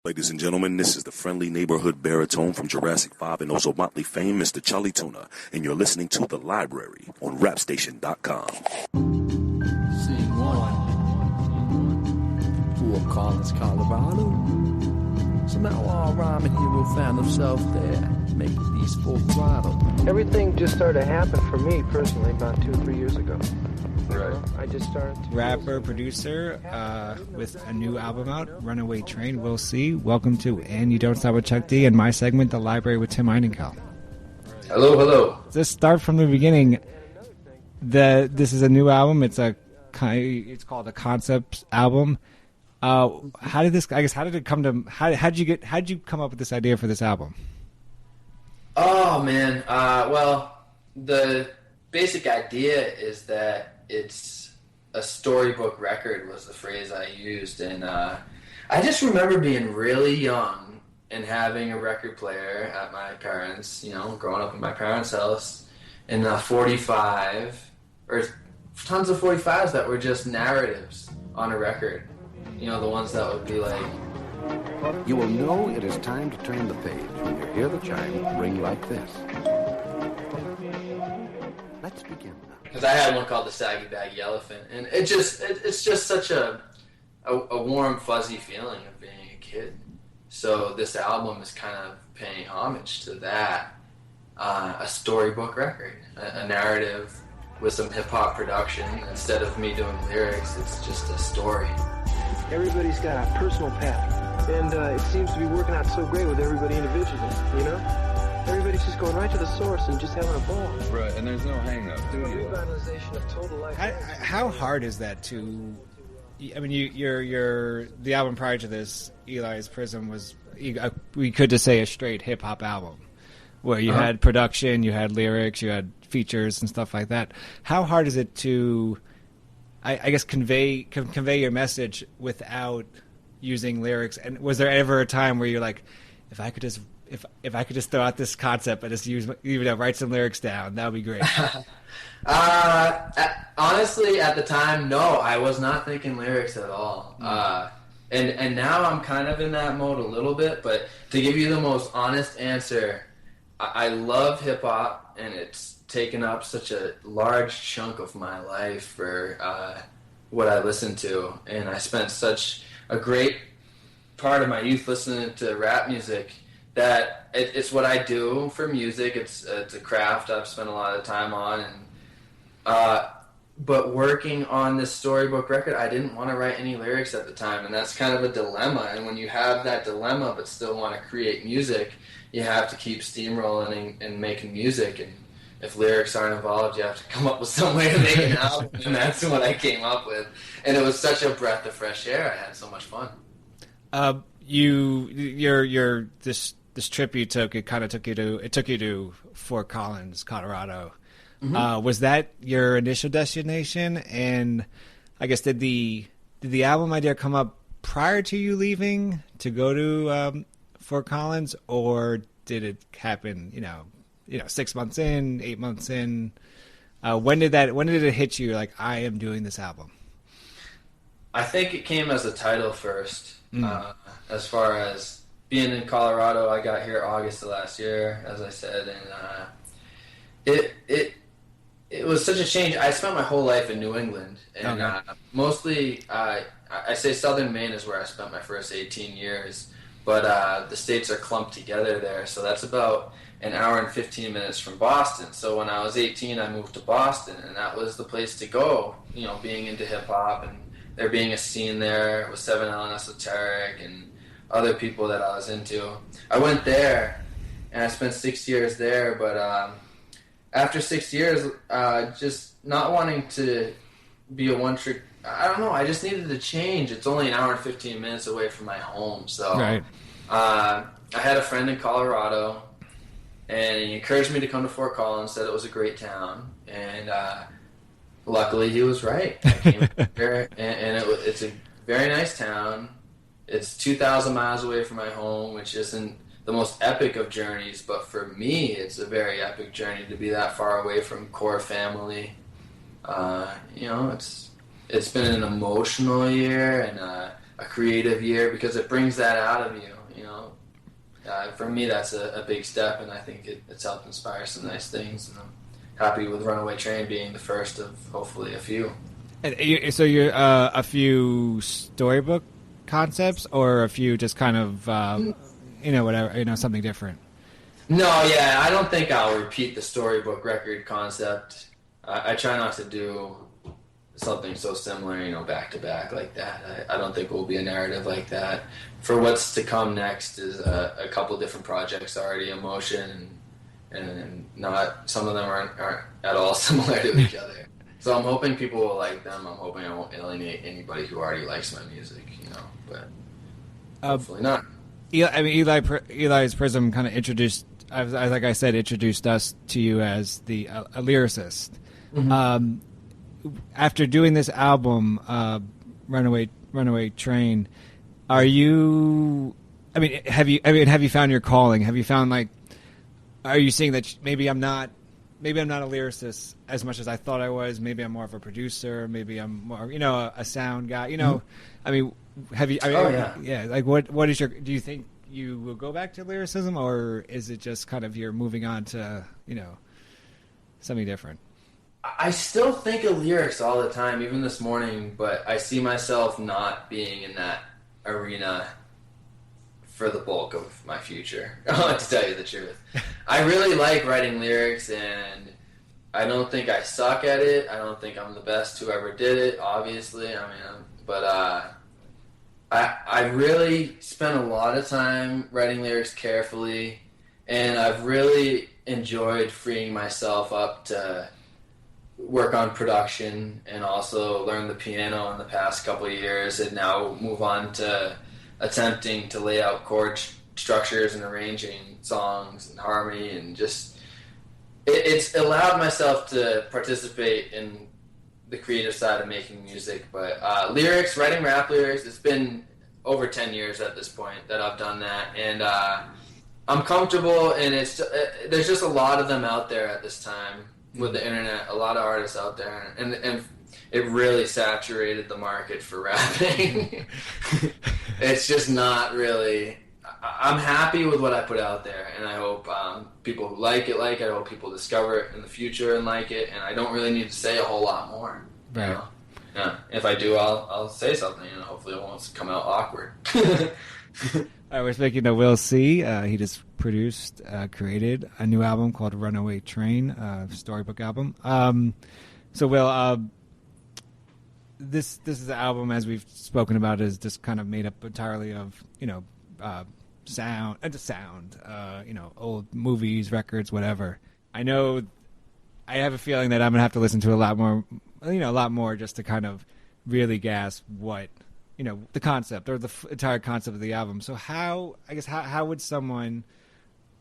Ladies and gentlemen, this is the friendly neighborhood baritone from Jurassic 5 and also Motley fame, Mr. Charlie Tuna, and you're listening to The Library on rapstation.com. Scene one. Fort Collins, Colorado. So now our rhyming hero found himself there, making these full throttle. Everything just started to happen for me personally about 2 or 3 years ago. Right. I just started to Rapper, producer, with a new album out, Runaway Train, We'll See. Welcome to And You Don't Stop with Chuck D and my segment, The Library with Tim Einenkel. Hello, hello. Let's start from the beginning. This is a new album. It's called a concept album. How did it come to? How'd you come up with this idea for this album? Oh man. Well, the basic idea is that it's a storybook record was the phrase I used, and I just remember being really young and having a record player at my parents', growing up in my parents' house, and 45 or tons of 45s that were just narratives on a record. The ones that would be like, you will know it is time to turn the page when you hear the chime ring like this. Let's begin now. Because I had one called the Saggy Baggy Elephant, and it's just such a warm, fuzzy feeling of being a kid. So this album is kind of paying homage to that, a storybook record, a narrative with some hip-hop production. Instead of me doing lyrics, it's just a story. Everybody's got a personal path, and it seems to be working out so great with everybody individually, Everybody's just going right to the source and just having a ball. Right, and there's no hang-up. Revitalization of total life. How hard is that to? I mean, your the album prior to this, Eli's Prism, was we could just say a straight hip hop album, where you had production, you had lyrics, you had features and stuff like that. How hard is it to, I guess, convey your message without using lyrics? And was there ever a time where you're like, if I could just throw out this concept and just write some lyrics down, that would be great. Honestly, at the time, no, I was not thinking lyrics at all. And now I'm kind of in that mode a little bit, but to give you the most honest answer, I love hip hop, and it's taken up such a large chunk of my life for what I listen to, and I spent such a great part of my youth listening to rap music that it's what I do for music. It's a craft I've spent a lot of time on, and but working on this storybook record, I didn't want to write any lyrics at the time, and that's kind of a dilemma. And when you have that dilemma but still want to create music, you have to keep steamrolling and making music. And if lyrics aren't involved, you have to come up with some way to make an album, and that's what I came up with. And it was such a breath of fresh air. I had so much fun. This trip you took, it took you to Fort Collins, Colorado. Mm-hmm. Was that your initial destination? And I guess did the album idea come up prior to you leaving to go to Fort Collins, or did it happen? 6 months in, 8 months in. When did it hit you? Like, I am doing this album. I think it came as a title first. As far as being in Colorado, I got here August of last year, as I said, and it was such a change. I spent my whole life in New England, and mostly I say Southern Maine is where I spent my first 18 years, but the states are clumped together there, so that's about an hour and 15 minutes from Boston. So when I was 18, I moved to Boston, and that was the place to go, being into hip-hop, and there being a scene there with 7L and Esoteric and other people that I was into. I went there, and I spent 6 years there, but after 6 years, just not wanting to be a one-trick, I don't know, I just needed to change. It's only an hour and 15 minutes away from my home, so right. I had a friend in Colorado, and he encouraged me to come to Fort Collins, said it was a great town, and luckily he was right. I came here, and it's a very nice town. It's 2,000 miles away from my home, which isn't the most epic of journeys, but for me, it's a very epic journey to be that far away from core family. It's been an emotional year, and a creative year, because it brings that out of you. You know, for me, that's a big step, and I think it's helped inspire some nice things. And I'm happy with Runaway Train being the first of hopefully a few. And so you're a few storybook concepts, or a few just kind of whatever, something different. No, yeah, I don't think I'll repeat the storybook record concept. I try not to do something so similar, back to back like that. I don't think it will be a narrative like that. For what's to come next is a couple different projects already in motion, and not some of them aren't at all similar to each other. So I'm hoping people will like them. I'm hoping I won't alienate anybody who already likes my music, but hopefully not. Eli's Prism kind of introduced, like I said, introduced us to you as a lyricist. Mm-hmm. After doing this album, Runaway Train, are you? Have you found your calling? Have you found are you seeing that maybe I'm not a lyricist as much as I thought I was? Maybe I'm more of a producer. Maybe I'm more, a sound guy. Mm-hmm. Have you? Yeah. What is your? Do you think you will go back to lyricism, or is it just kind of you're moving on to something different? I still think of lyrics all the time, even this morning, but I see myself not being in that arena for the bulk of my future, to tell you the truth. I really like writing lyrics, and I don't think I suck at it. I don't think I'm the best who ever did it, obviously. I really spent a lot of time writing lyrics carefully, and I've really enjoyed freeing myself up to work on production and also learn the piano in the past couple of years, and now move on to attempting to lay out chord structures and arranging songs and harmony, and just it's allowed myself to participate in the creative side of making music. But lyrics, writing rap lyrics, it's been over 10 years at this point that I've done that, and I'm comfortable, and there's just a lot of them out there at this time with the internet, a lot of artists out there, and it really saturated the market for rapping. It's just not really. I'm happy with what I put out there, and I hope people who like it. I hope people discover it in the future and like it, and I don't really need to say a whole lot more. Right. Yeah. If I do, I'll say something, and hopefully it won't come out awkward. I was speaking to Will C. He just produced, created a new album called Runaway Train, storybook album. So Will, this is the album, as we've spoken about, is just kind of made up entirely of sound, old movies, records, whatever. I know. I have a feeling that I'm gonna have to listen to a lot more just to kind of really grasp what. The concept or the entire concept of the album. So how would someone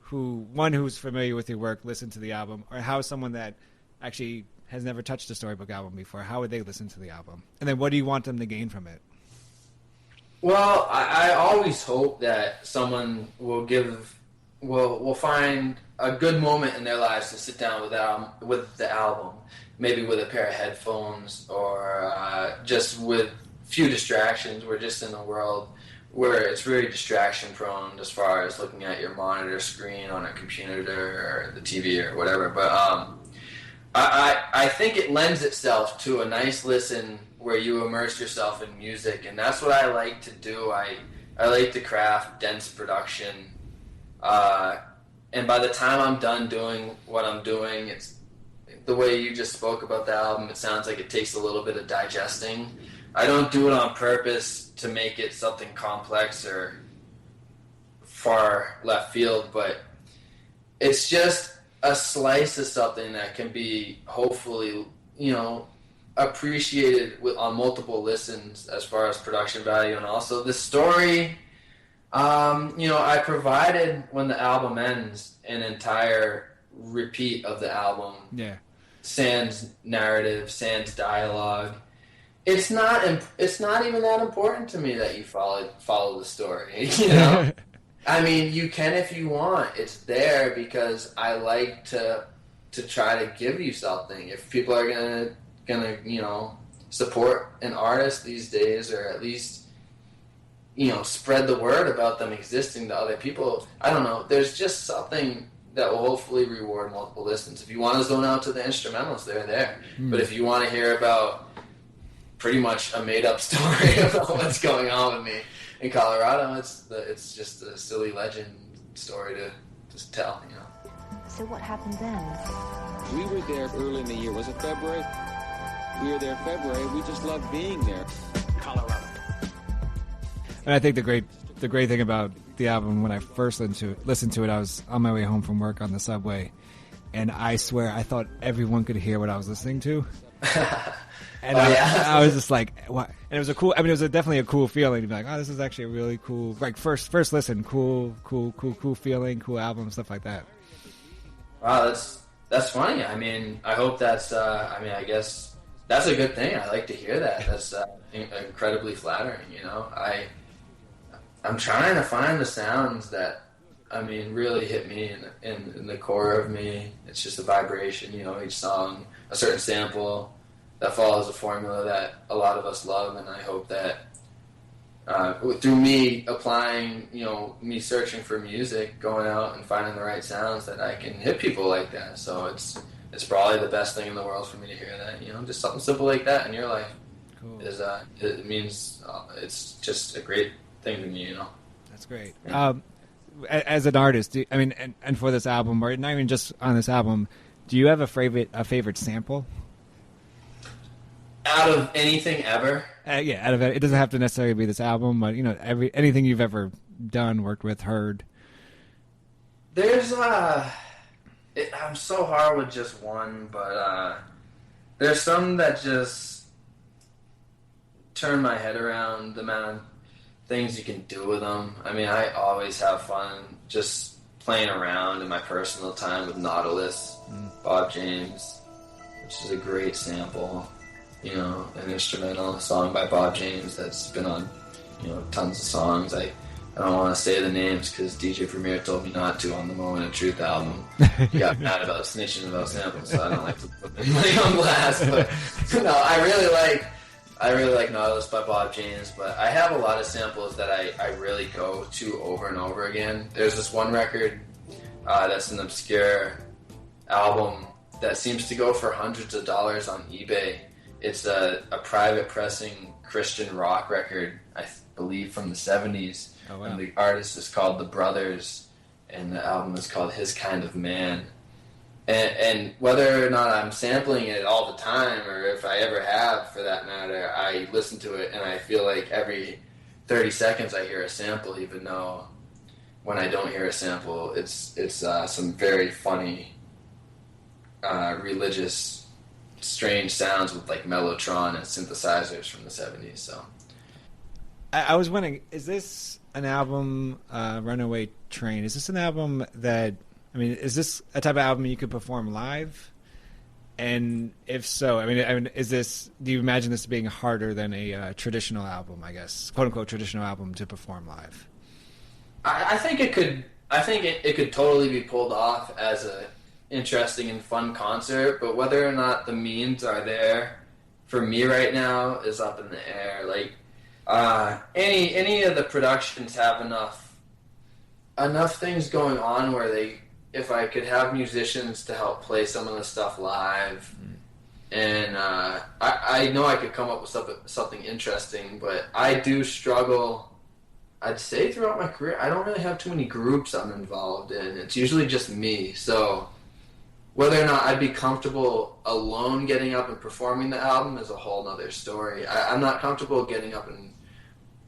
who's familiar with your work listen to the album, or how someone that actually has never touched a storybook album before, how would they listen to the album? And then what do you want them to gain from it? Well, I always hope that someone will find a good moment in their lives to sit down with the album, maybe with a pair of headphones, or just with few distractions. We're just in a world where it's very distraction prone as far as looking at your monitor screen on a computer or the TV or whatever. But I think it lends itself to a nice listen where you immerse yourself in music, and that's what I like to do. I like to craft dense production, and by the time I'm done doing what I'm doing, it's the way you just spoke about the album. It sounds like it takes a little bit of digesting. I don't do it on purpose to make it something complex or far left field, but it's just a slice of something that can be hopefully, appreciated on multiple listens as far as production value, and also the story. I provided, when the album ends, an entire repeat of the album. Yeah. Sans narrative, sans dialogue. It's not even that important to me that you follow the story, you can if you want. It's there because I like to try to give you something. If people are gonna support an artist these days, or at least spread the word about them existing to other people. I don't know. There's just something that will hopefully reward multiple listens. If you want to zone out to the instrumentals, they're there. But if you want to hear about pretty much a made-up story about what's going on with me in Colorado, it's just a silly legend story to just tell, So what happened then? We were there early in the year. Was it February? We were there February. We just loved being there. Colorado. And I think the great thing about the album, when I first listened to it, I was on my way home from work on the subway, and I swear I thought everyone could hear what I was listening to. And I was just like, what? And it was it was definitely a cool feeling to be like, oh, this is actually a really cool, like first listen, cool feeling, cool album, stuff like that. Wow, that's funny. I mean, I hope that's, I guess that's a good thing. I like to hear that. That's incredibly flattering, I'm trying to find the sounds that, really hit me in the core of me. It's just a vibration, each song, a certain sample that follows a formula that a lot of us love, and I hope that through me applying, me searching for music, going out and finding the right sounds, that I can hit people like that. So it's probably the best thing in the world for me to hear that, just something simple like that in your life. Cool. It means it's just a great thing to me, That's great. As an artist, and for this album, or not even just on this album, do you have a favorite sample? Out of anything ever? Out of it. It doesn't have to necessarily be this album, but anything you've ever done, worked with, heard. There's I'm so hard with just one, but there's some that just turn my head around, the amount of things you can do with them. I always have fun just playing around in my personal time with Nautilus, Bob James, which is a great sample. An instrumental song by Bob James that's been on, tons of songs. I don't want to say the names because DJ Premier told me not to on the Moment of Truth album. He got mad about snitching about samples, so I don't like to put them on blast. But no, I really like Nautilus by Bob James, but I have a lot of samples that I really go to over and over again. There's this one record that's an obscure album that seems to go for hundreds of dollars on eBay. It's a private pressing Christian rock record, I believe, from the 70s. Oh, wow. And the artist is called The Brothers, and the album is called His Kind of Man. And whether or not I'm sampling it all the time, or if I ever have, for that matter, I listen to it and I feel like every 30 seconds I hear a sample, even though when I don't hear a sample, it's some very funny, religious, strange sounds with like mellotron and synthesizers from the 70s. So I was wondering, is this an album, Runaway Train, is this an album that, is this a type of album you could perform live? And if so, do you imagine this being harder than a traditional album, I guess, quote unquote traditional album, to perform live? I think it could. I think it could totally be pulled off as a interesting and fun concert, but whether or not the means are there for me right now is up in the air. Like any of the productions have enough things going on where if I could have musicians to help play some of the stuff live, and I know I could come up with something interesting, but I do struggle. I'd say throughout my career, I don't really have too many groups I'm involved in. It's usually just me. So whether or not I'd be comfortable alone getting up and performing the album is a whole nother story. I'm not comfortable getting up and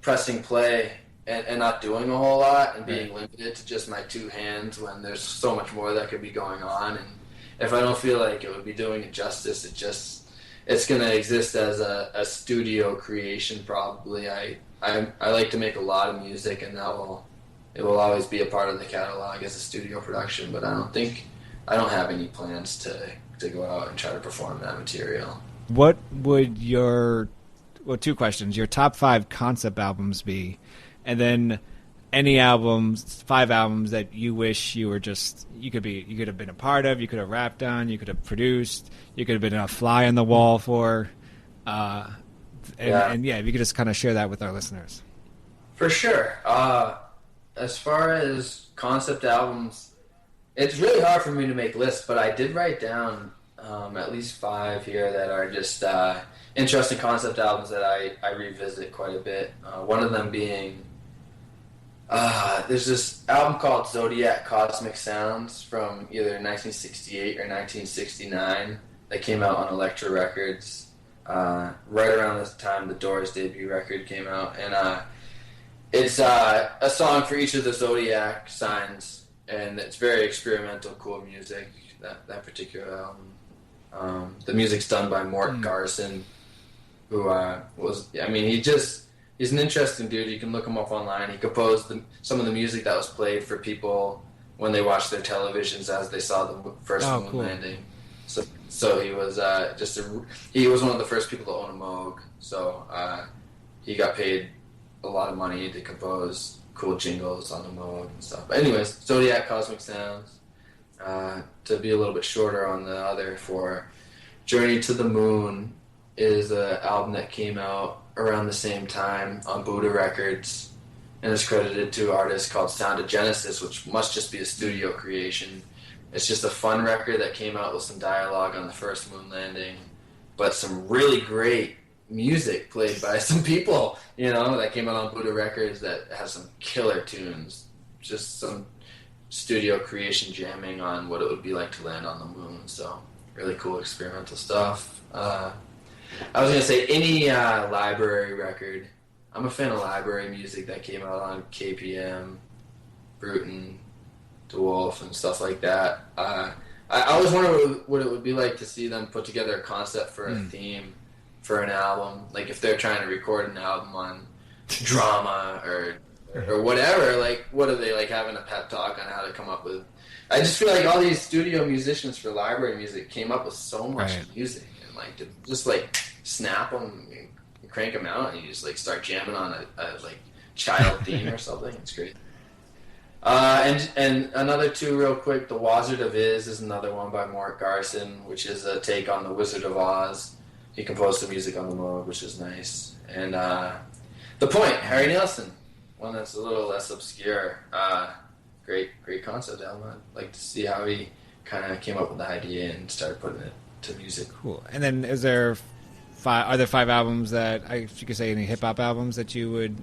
pressing play and not doing a whole lot and being limited to just my two hands when there's so much more that could be going on. And if I don't feel like it would be doing it justice, it's going to exist as a studio creation probably. I like to make a lot of music, and it will always be a part of the catalog as a studio production, but I don't have any plans to go out and try to perform that material. What would two questions, your top 5 concept albums be, and then any 5 albums that you wish you could have been a part of, you could have rapped on, you could have produced, you could have been a fly on the wall for, and if you could just kind of share that with our listeners. For sure. As far as concept albums, it's really hard for me to make lists, but I did write down at least 5 here that are just interesting concept albums that I revisit quite a bit. One of them being, there's this album called Zodiac Cosmic Sounds from either 1968 or 1969 that came out on Elektra Records right around this time the Doors debut record came out. And it's a song for each of the zodiac signs, and it's very experimental, cool music, that particular album. The music's done by Mort Garson, who he's an interesting dude. You can look him up online. He composed some of the music that was played for people when they watched their televisions as they saw the first moon landing. So he was he was one of the first people to own a Moog. So he got paid a lot of money to compose cool jingles on the Moog and stuff. But anyways, Zodiac Cosmic Sounds. To be a little bit shorter on the other for Journey to the Moon is an album that came out around the same time on Buddha Records and is credited to an artist called Sound of Genesis, which must just be a studio creation. It's just a fun record that came out with some dialogue on the first moon landing, but some really great music played by some people, that came out on Buddha Records that has some killer tunes. Just some studio creation jamming on what it would be like to land on the moon. So really cool experimental stuff. I was going to say any library record. I'm a fan of library music that came out on KPM, Bruton, DeWolf, and stuff like that. I always wonder what it would be like to see them put together a concept for a theme for an album. Like if they're trying to record an album on drama or whatever, like what are they, like having a pep talk on how to come up with. I just feel like all these studio musicians for library music came up with so much music, and like to just like snap them and crank them out, and you just like start jamming on a like child theme or something. It's great. And another two real quick. The Wizard of Iz is another one by Mort Garson, which is a take on the Wizard of Oz. He composed the music on the Moog, which is nice. And The Point, Harry Nilsson, one that's a little less obscure. Great concept album. I'd like to see how he kind of came up with the idea and started putting it to music. Cool. And then are there 5 albums that, if you could say any hip-hop albums that you would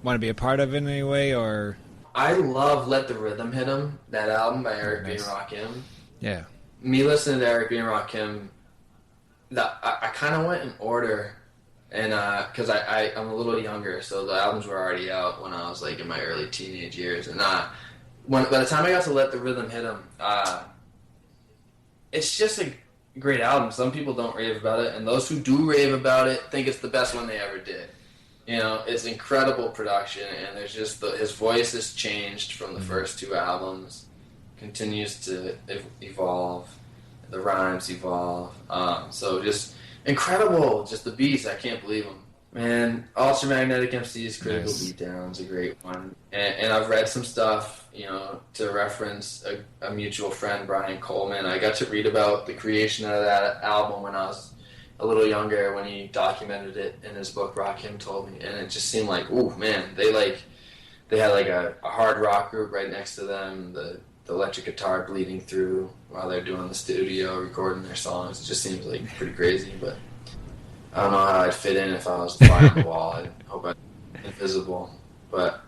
want to be a part of in any way, or... I love Let the Rhythm Hit 'Em, that album by Eric B. and Rakim. Yeah. Me listening to Eric B. and Rakim, I kind of went in order, and because I'm a little younger, so the albums were already out when I was like in my early teenage years, and by the time I got to Let the Rhythm Hit 'Em, it's just a great album. Some people don't rave about it, and those who do rave about it think it's the best one they ever did. It's incredible production, and there's just his voice has changed from the first 2 albums, continues to evolve, the rhymes evolve, so just incredible, just the beats, I can't believe them. Man, Ultramagnetic MC's Critical Beatdown's a great one, and I've read some stuff, to reference a mutual friend, Brian Coleman. I got to read about the creation of that album when I was a little younger, when he documented it in his book, Rakim Told Me, and it just seemed like, ooh, man, they had like a hard rock group right next to them, the electric guitar bleeding through while they're doing the studio, recording their songs. It just seems like pretty crazy, but I don't know how I'd fit in if I was a fly on the wall. I hope I'm invisible, but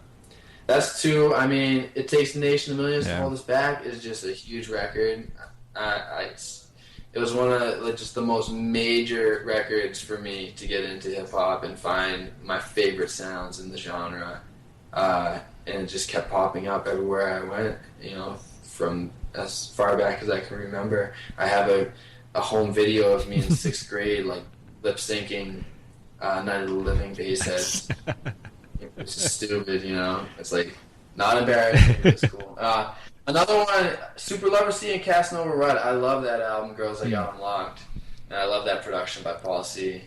that's 2. I mean, It Takes a Nation of Millions to Hold Us Back is just a huge record. It was one of just the most major records for me to get into hip-hop and find my favorite sounds in the genre. And it just kept popping up everywhere I went, from as far back as I can remember. I have a home video of me in 6th grade, like, lip-syncing Night of the Living Bassheads. It's just stupid, It's, like, not embarrassing. It's cool. Another one, Super Lover C and Casanova Rut. I love that album, Girls I Got Unlocked. And I love that production by Paul C.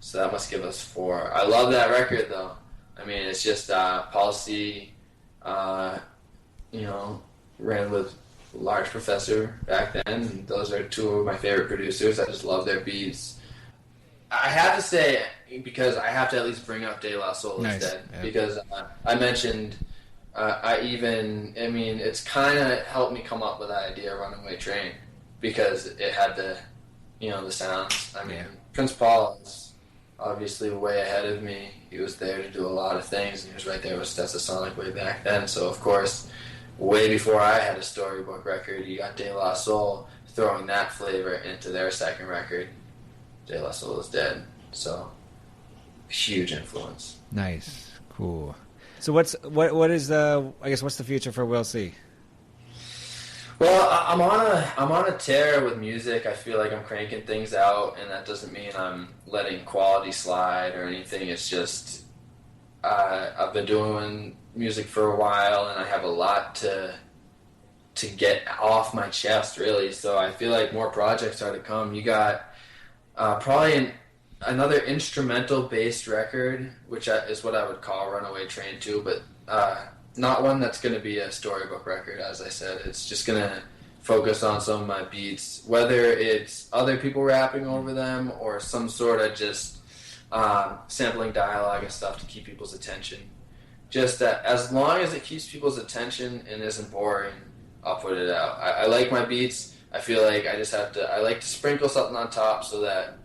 So that must give us 4. I love that record, though. I mean, it's just Paul C, ran with Large Professor back then. And those are 2 of my favorite producers. I just love their beats. I have to say, because I have to at least bring up De La Soul is Dead. Yeah. Because I mentioned, it's kind of helped me come up with that idea, Runaway Train, because it had the sounds. Prince Paul is obviously way ahead of me. He was there to do a lot of things, and he was right there with Stetsasonic way back then. So, of course, way before I had a storybook record, you got De La Soul throwing that flavor into their second record, De La Soul is Dead. So, huge influence. Nice. Cool. So what's the future for We'll See? Well, I'm on a tear with music. I feel like I'm cranking things out, and that doesn't mean I'm letting quality slide or anything. It's just I've been doing music for a while, and I have a lot to get off my chest, really. So I feel like more projects are to come. You got probably another instrumental-based record, which is what I would call Runaway Train 2, but not one that's going to be a storybook record, as I said. It's just going to focus on some of my beats, whether it's other people rapping over them or some sort of just sampling dialogue and stuff to keep people's attention. Just that as long as it keeps people's attention and isn't boring, I'll put it out. I like my beats. I feel like I like to sprinkle something on top so that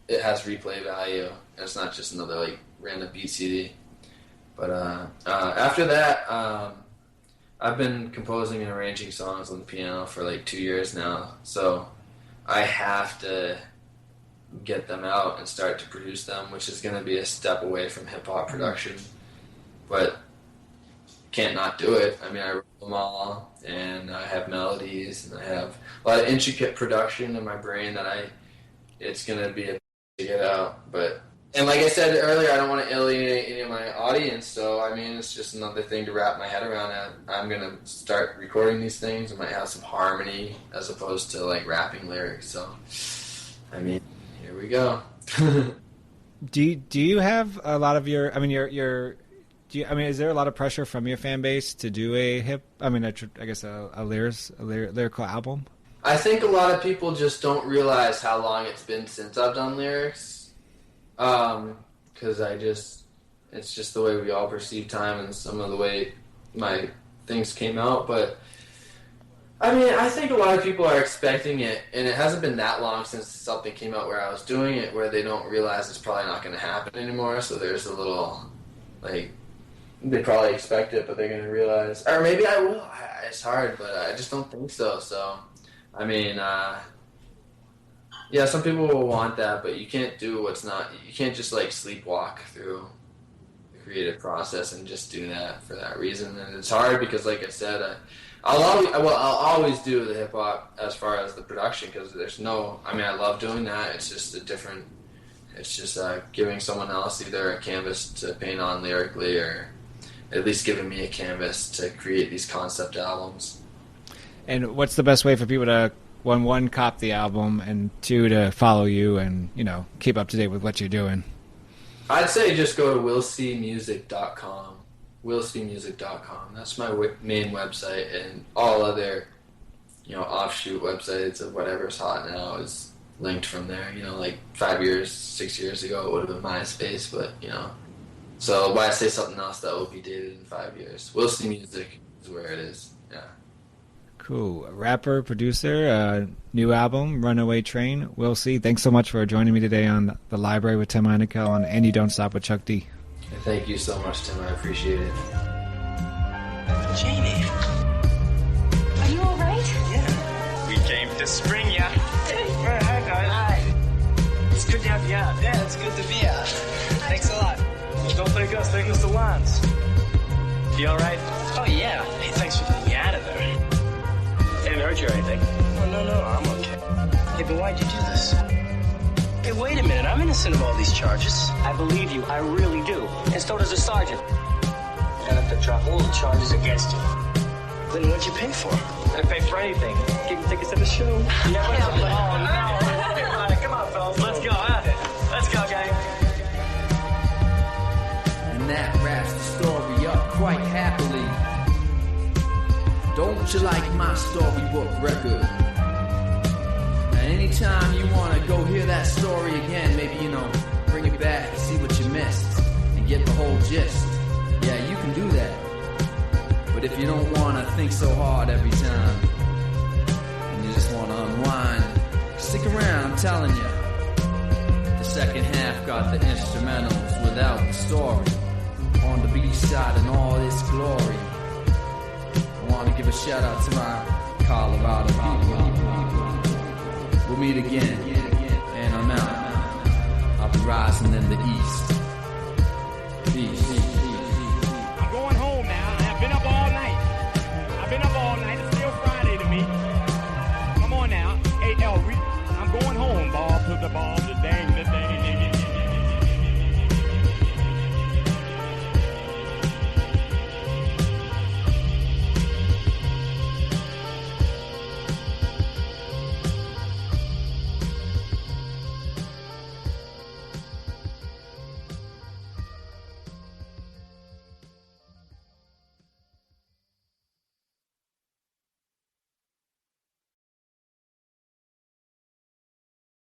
it has replay value, and it's not just another random beat CD. But after that, I've been composing and arranging songs on the piano for 2 years now, so I have to get them out and start to produce them, which is going to be a step away from hip-hop production. But can't not do it. I wrote them all, and I have melodies, and I have a lot of intricate production in my brain that it's going to be a to get out. But and like I said earlier, I don't want to alienate any of my audience, so it's just another thing to wrap my head around. I'm going to start recording these things. I might have some harmony as opposed to rapping lyrics. So here we go. Do you have a lot of your is there a lot of pressure from your fan base to do a lyrical album? I think a lot of people just don't realize how long it's been since I've done lyrics. Because it's just the way we all perceive time and some of the way my things came out. But, I think a lot of people are expecting it, and it hasn't been that long since something came out where I was doing it, where they don't realize it's probably not going to happen anymore. So there's a little, they probably expect it, but they're going to realize, or maybe I will. It's hard, but I just don't think so. So, yeah, some people will want that, but you can't do you can't just sleepwalk through the creative process and just do that for that reason. And it's hard because, like I said, I'll always do the hip hop as far as the production, because there's no, I love doing that. It's just giving someone else either a canvas to paint on lyrically, or at least giving me a canvas to create these concept albums. And what's the best way for people to, one, cop the album, and 2, to follow you and, keep up to date with what you're doing? I'd say just go to willseemusic.com. willseemusic.com. That's my main website, and all other, offshoot websites of whatever's hot now is linked from there. 6 years ago it would have been MySpace, but, so why say something else that will be dated in 5 years? Will See Music is where it is, yeah. Cool. Rapper, producer, new album, Runaway Train. We'll see. Thanks so much for joining me today on The Library with Tim Heinekel and You Don't Stop with Chuck D. Thank you so much, Tim. I appreciate it. Jamie. Are you all right? Yeah. We came to spring ya. Hey, hi, guys. Hi. It's good to have you out. Yeah, it's good to be out. Thanks a lot. Don't thank us. Thank Mr. Wans. You all right? Oh, yeah. Hey, thanks for getting me out of there. Didn't hurt you or anything? Oh, no, I'm okay. Hey, but why'd you do this? Hey, wait a minute. I'm innocent of all these charges. I believe you. I really do. And so does the sergeant. You're gonna have to drop all the charges against you. Then what'd you pay for? I didn't pay for anything. Gave me tickets to the show. Yeah, oh, no. All right, come on, fellas. Let's go, huh? Let's go, gang. And that wraps the story up quite happily. Don't you like my storybook record? Now, anytime you want to go hear that story again, maybe, bring it back, see what you missed, and get the whole gist. Yeah, you can do that. But if you don't want to think so hard every time, and you just want to unwind, stick around, I'm telling you. The second half got the instrumentals without the story. On the B-side in all its glory. I want to give a shout out to my Colorado people. We'll meet again, and I'm out. I'll be rising in the east.